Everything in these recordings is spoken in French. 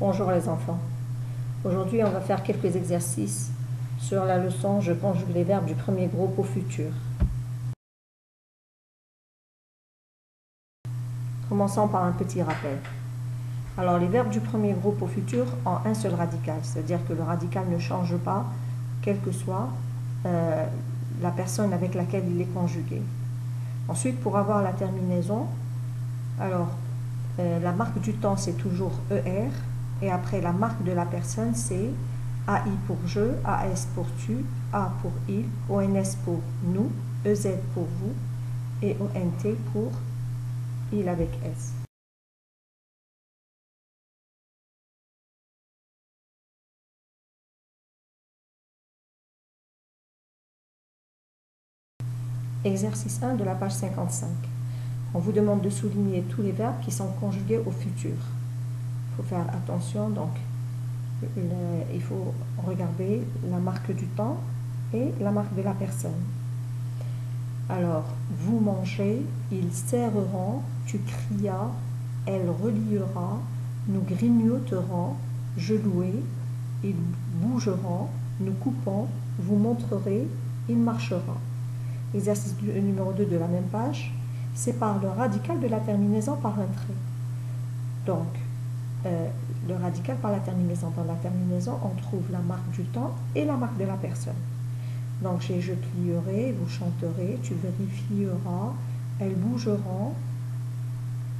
Bonjour les enfants. Aujourd'hui, on va faire quelques exercices sur la leçon « Je conjugue les verbes du premier groupe au futur ». Commençons par un petit rappel. Alors, les verbes du premier groupe au futur ont un seul radical, c'est-à-dire que le radical ne change pas, quelle que soit la personne avec laquelle il est conjugué. Ensuite, pour avoir la terminaison, alors, la marque du temps, c'est toujours ER. Et après, la marque de la personne, c'est AI pour je, AS pour tu, A pour il, ONS pour nous, EZ pour vous et ONT pour il avec S. Exercice 1 de la page 55. On vous demande de souligner tous les verbes qui sont conjugués au futur. Il faut faire attention, donc il faut regarder la marque du temps et la marque de la personne. Alors, vous mangez, ils serreront, tu crias, elle reliera, nous grignoterons, je louai, ils bougeront, nous coupons, vous montrerez, il marchera. Exercice numéro 2 de la même page, sépare le radical de la terminaison par un trait. Donc, le radical par la terminaison. Dans la terminaison, on trouve la marque du temps et la marque de la personne. Donc, j'ai je crierai, vous chanterez, tu vérifieras, elles bougeront,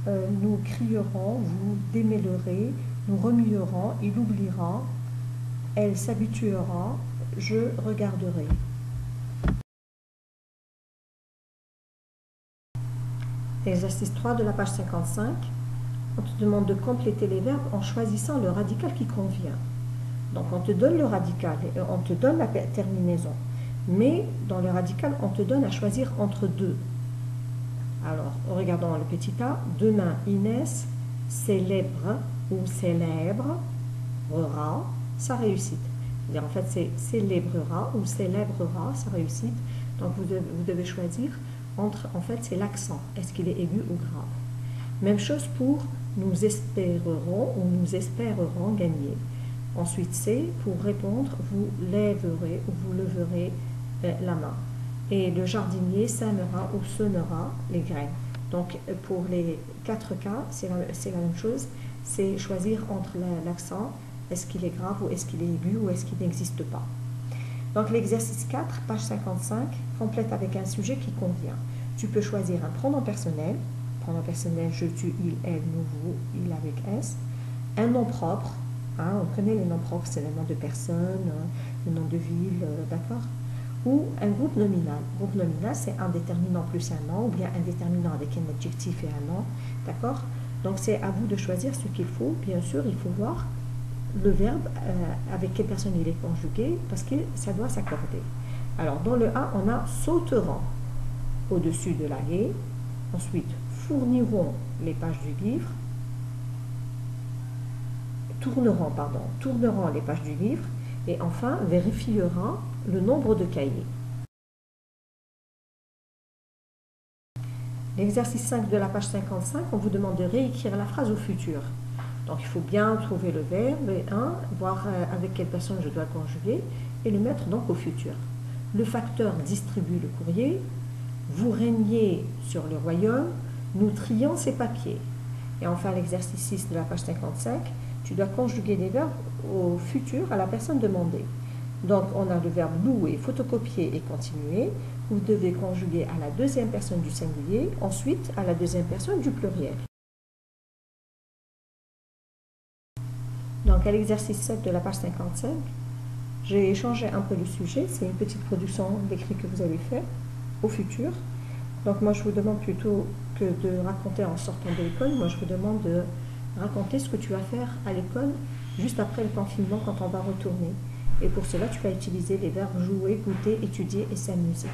nous crierons, vous démêlerez, nous remuerons, il oubliera, elle s'habituera, je regarderai. Exercice 3 de la page 55. On te demande de compléter les verbes en choisissant le radical qui convient. Donc, on te donne le radical et on te donne la terminaison. Mais dans le radical, on te donne à choisir entre deux. Alors, regardons le petit a. Demain, Inès célèbre ou célébrera sa réussite. C'est-à-dire, en fait, c'est célébrera ou célébrera sa réussite. Donc, vous devez choisir entre, en fait, c'est l'accent. Est-ce qu'il est aigu ou grave? Même chose pour nous espérerons ou nous espérerons gagner. Ensuite, c'est pour répondre, vous lèverez ou vous leverez la main. Et le jardinier sèmera ou semera les graines. Donc, pour les 4 cas, c'est la même chose. C'est choisir entre l'accent, est-ce qu'il est grave ou est-ce qu'il est aigu ou est-ce qu'il n'existe pas. Donc, l'exercice 4, page 55, complète avec un sujet qui convient. Tu peux choisir un pronom personnel, je, tu, il, elle, nous, vous, il avec S, un nom propre, on connaît les noms propres, c'est les noms de personnes, le nom de ville, d'accord, ou un groupe nominal. Groupe nominal, c'est un déterminant plus un nom, ou bien un déterminant avec un adjectif et un nom, d'accord. Donc, c'est à vous de choisir ce qu'il faut. Bien sûr, il faut voir le verbe avec quelle personne il est conjugué, parce que ça doit s'accorder. Alors, dans le A, on a sauteront au-dessus de la haie, ensuite fourniront les pages du livre, tourneront les pages du livre, et enfin vérifiera le nombre de cahiers. L'exercice 5 de la page 55, on vous demande de réécrire la phrase au futur. Donc il faut bien trouver le verbe, voir avec quelle personne je dois conjuguer, et le mettre donc au futur. Le facteur distribue le courrier, vous régnez sur le royaume, nous trions ces papiers. Et enfin, l'exercice 6 de la page 55, tu dois conjuguer des verbes au futur à la personne demandée. Donc, on a le verbe louer, photocopier et continuer. Vous devez conjuguer à la deuxième personne du singulier, ensuite à la deuxième personne du pluriel. Donc, à l'exercice 7 de la page 55, j'ai changé un peu le sujet. C'est une petite production d'écrit que vous avez fait au futur. Donc moi, je vous demande plutôt que de raconter en sortant de l'école. Moi, je vous demande de raconter ce que tu vas faire à l'école juste après le confinement quand on va retourner. Et pour cela, tu vas utiliser les verbes jouer, goûter, étudier et s'amuser.